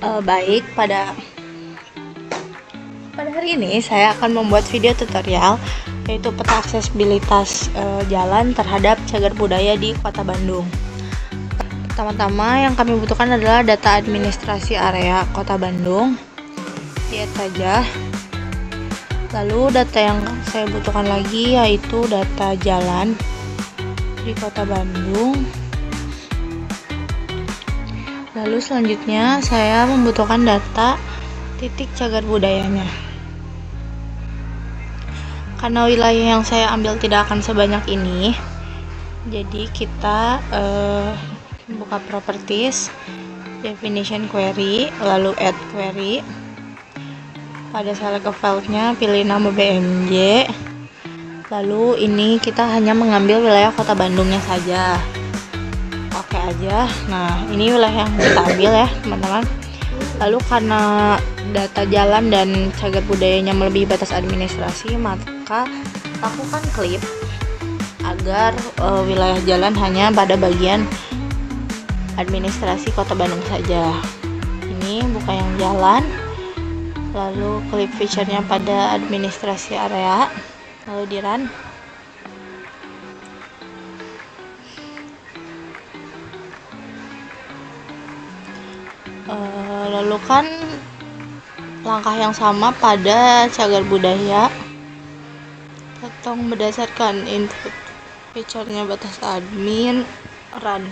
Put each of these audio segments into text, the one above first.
Baik, pada hari ini saya akan membuat video tutorial yaitu peta aksesibilitas jalan terhadap cagar budaya di Kota Bandung. Pertama-tama yang kami butuhkan adalah data administrasi area Kota Bandung. Lihat saja. Lalu data yang saya butuhkan lagi yaitu data jalan di Kota Bandung. Lalu selanjutnya saya membutuhkan data titik cagar budayanya. Karena wilayah yang saya ambil tidak akan sebanyak ini, jadi kita buka properties, definition query, lalu add query. Pada select a file-nya pilih nama BMJ. Lalu ini kita hanya mengambil wilayah Kota Bandungnya saja. Oke aja. Nah, ini wilayah yang kita ambil ya, teman-teman. Lalu karena data jalan dan cagar budayanya melebihi batas administrasi, maka lakukan klip agar wilayah jalan hanya pada bagian administrasi Kota Bandung saja. Ini buka yang jalan, lalu klip feature-nya pada administrasi area, lalu di run. Lalu kan langkah yang sama pada cagar budaya, potong berdasarkan input feature-nya batas admin, run.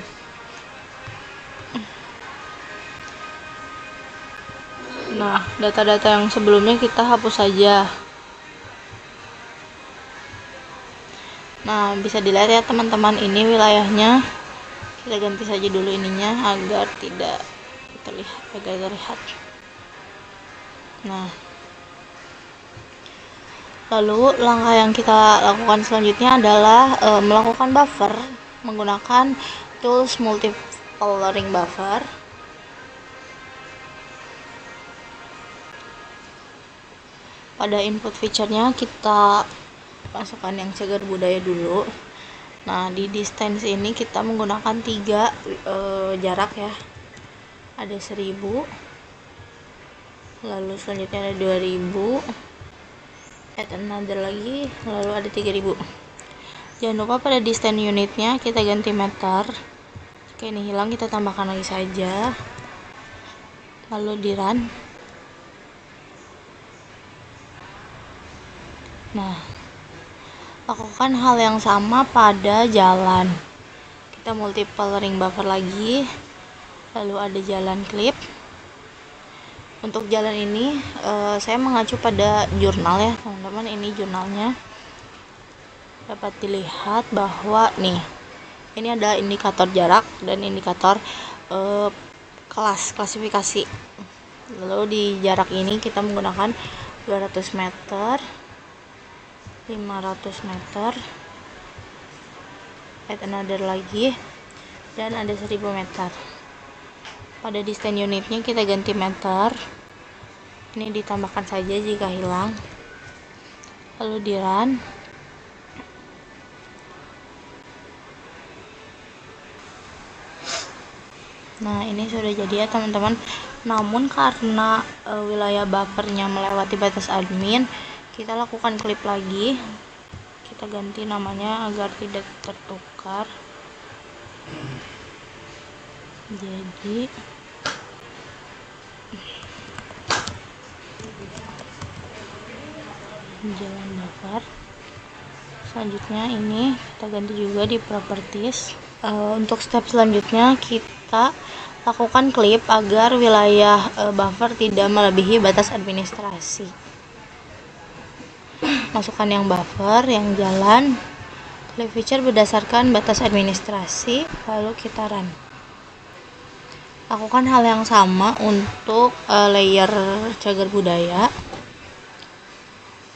Nah, data-data yang sebelumnya kita hapus saja. Nah, bisa dilihat ya teman-teman, ini wilayahnya kita ganti saja dulu ininya agar tidak terlihat. Nah, lalu langkah yang kita lakukan selanjutnya adalah melakukan buffer menggunakan tools multiple ring buffer. Pada input feature-nya kita masukkan yang cagar budaya dulu. Nah, di distance ini kita menggunakan 3 jarak ya. Ada 1000, lalu selanjutnya ada 2000, add another lagi, lalu ada 3000. Jangan lupa pada distance unitnya kita ganti meter. Jika ini hilang kita tambahkan lagi saja, lalu di run. Nah, lakukan hal yang sama pada jalan. Kita multiple ring buffer lagi, lalu ada jalan klip. Untuk jalan ini saya mengacu pada jurnal ya teman-teman. Ini jurnalnya, dapat dilihat bahwa nih ini ada indikator jarak dan indikator klasifikasi. Lalu di jarak ini kita menggunakan 200 meter, 500 meter, add another lagi, dan ada 1000 meter. Pada distance unitnya kita ganti meter. Ini ditambahkan saja jika hilang, lalu di run. Nah, ini sudah jadi ya teman-teman. Namun karena wilayah buffernya melewati batas admin, kita lakukan klip lagi. Kita ganti namanya agar tidak tertukar. Jadi jalan buffer. Selanjutnya ini kita ganti juga di properties. Untuk step selanjutnya kita lakukan klip agar wilayah buffer tidak melebihi batas administrasi. Masukkan yang buffer, yang jalan, klip feature berdasarkan batas administrasi, lalu kita run. Lakukan hal yang sama untuk layer cagar budaya.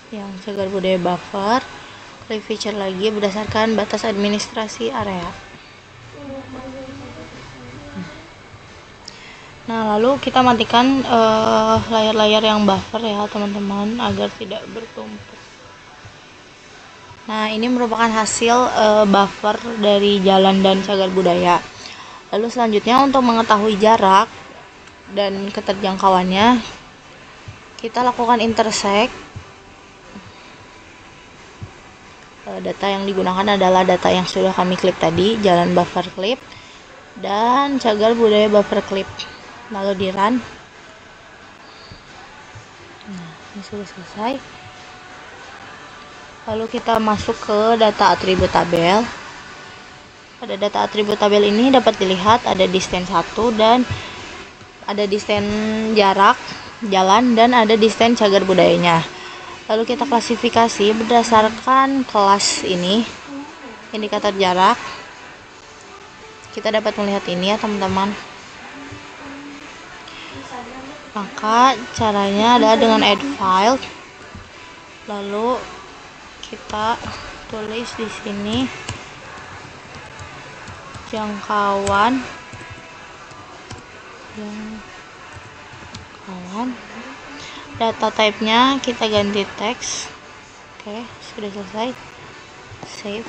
Yang cagar budaya buffer, klip feature lagi berdasarkan batas administrasi area. Nah, lalu kita matikan layar-layar yang buffer ya teman-teman agar tidak bertumpuk. Nah, ini merupakan hasil buffer dari jalan dan cagar budaya. Lalu selanjutnya untuk mengetahui jarak, dan keterjangkauannya, kita lakukan intersect. Data yang digunakan adalah data yang sudah kami klip tadi, jalan buffer clip dan cagar budaya buffer clip. Lalu di run. Nah, ini sudah selesai. Lalu kita masuk ke data atribut tabel. Pada data atribut tabel ini dapat dilihat ada distance 1 dan ada distance jarak jalan dan ada distance cagar budayanya. Lalu kita klasifikasi berdasarkan kelas ini, indikator jarak. Kita dapat melihat ini ya teman-teman. Maka caranya adalah dengan add file. Lalu kita tulis di sini jangkauan data type-nya kita ganti teks. Oke, sudah selesai. Save.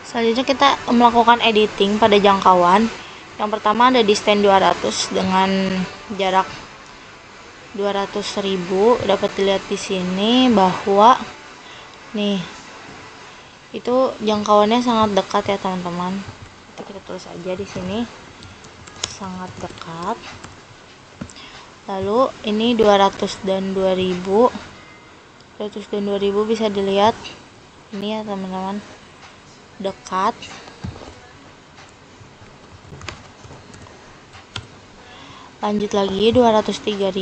Selanjutnya kita melakukan editing pada jangkauan. Yang pertama ada distance 200 dengan jarak 200.000. Dapat dilihat di sini bahwa nih itu jangkauannya sangat dekat ya teman-teman. Kita tulis aja di sini sangat dekat. Lalu ini 200 dan 2000 bisa dilihat ini ya teman-teman, dekat. Lanjut lagi 203.000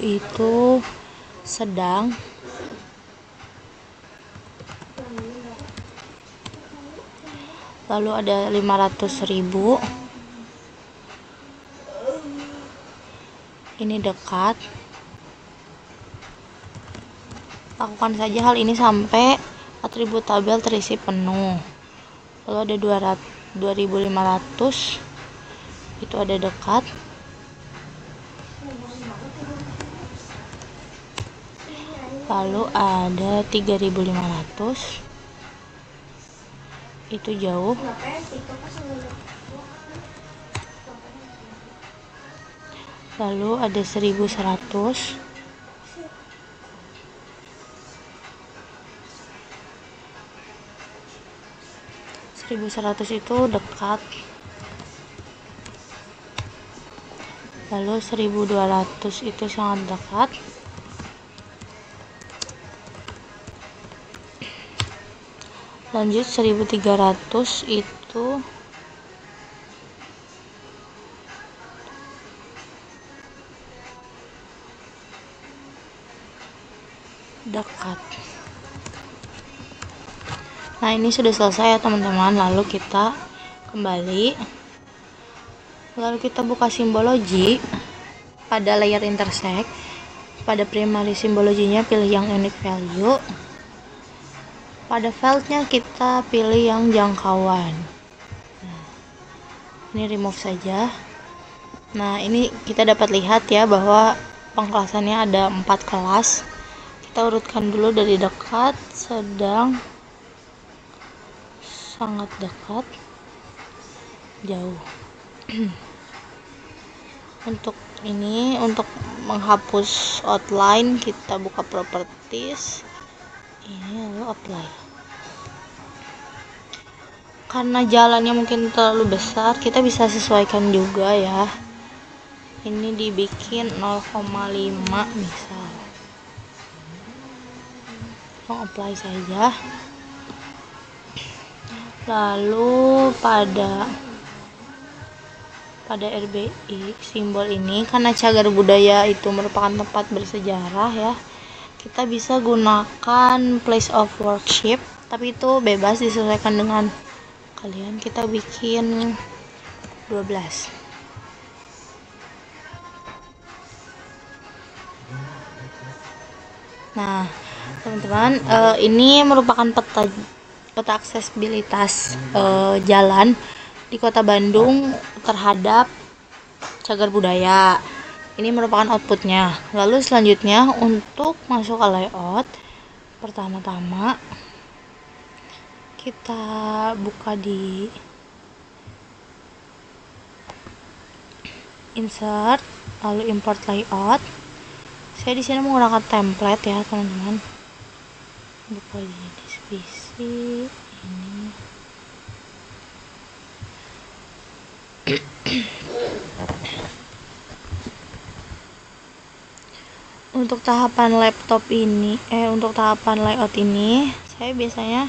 itu sedang. Lalu ada 500.000 ini dekat. Lakukan saja hal ini sampai atribut tabel terisi penuh. Lalu ada 2500 itu ada dekat. Lalu ada 3500 itu jauh. Lalu ada 1100 itu dekat. Lalu 1200 itu sangat dekat. Lanjut 1300 itu dekat. Nah, ini sudah selesai ya teman-teman. Lalu kita kembali. Lalu kita buka simbologi pada layer intersect. Pada primary simbologinya pilih yang unique value. Pada fieldnya kita pilih yang jangkauan. Nah, ini remove saja. Nah, ini kita dapat lihat ya bahwa pengkelasannya ada 4 kelas. Kita urutkan dulu dari dekat, sedang, sangat dekat, jauh. Untuk ini, untuk menghapus outline, kita buka properties. Ini lalu apply. Karena jalannya mungkin terlalu besar, kita bisa sesuaikan juga ya. Ini dibikin 0,5 misal. Apply saja. Lalu pada RBI simbol ini, karena cagar budaya itu merupakan tempat bersejarah ya, kita bisa gunakan place of worship, tapi itu bebas disesuaikan dengan kalian. Kita bikin 12. Nah teman-teman, ini merupakan peta aksesibilitas jalan di Kota Bandung terhadap cagar budaya. Ini merupakan outputnya. Lalu selanjutnya untuk masuk ke layout, pertama-tama kita buka di insert, lalu import layout. Saya di sini menggunakan template ya teman-teman. Buka di divisi ini. Untuk tahapan laptop ini, untuk tahapan layout ini, saya biasanya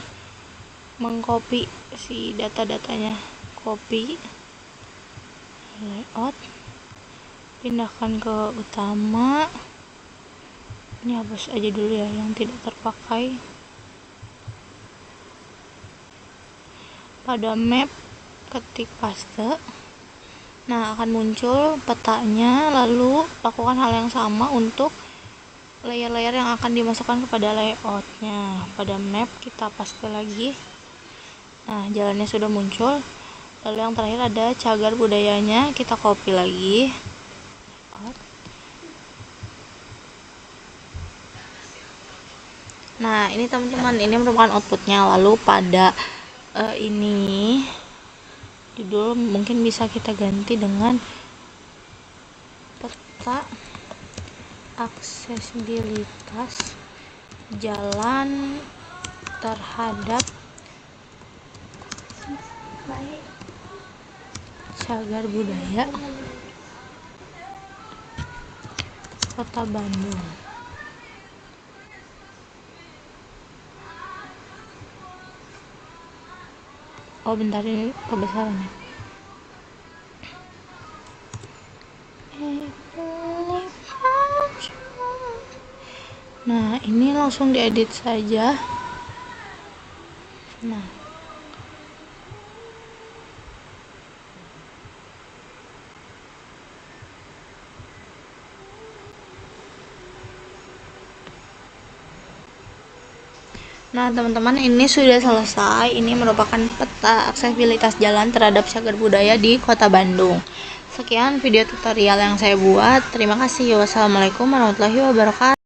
mengcopy si data-datanya, copy layout, pindahkan ke utama. Ini hapus aja dulu ya yang tidak terpakai. Pada map ketik paste, nah akan muncul petanya. Lalu lakukan hal yang sama untuk layer-layer yang akan dimasukkan kepada layoutnya. Pada map kita paste lagi. Nah jalannya sudah muncul. Lalu yang terakhir ada cagar budayanya, kita copy lagi. Nah ini teman-teman, ini merupakan outputnya. Lalu pada ini judul mungkin bisa kita ganti dengan peta aksesibilitas jalan terhadap cagar budaya Kota Bandung. Oh bentar, ini kebesarannya. Nah ini langsung diedit saja. Nah teman-teman, ini sudah selesai. Ini merupakan peta aksesibilitas jalan terhadap cagar budaya di Kota Bandung. Sekian video tutorial yang saya buat. Terima kasih. Wassalamualaikum warahmatullahi wabarakatuh.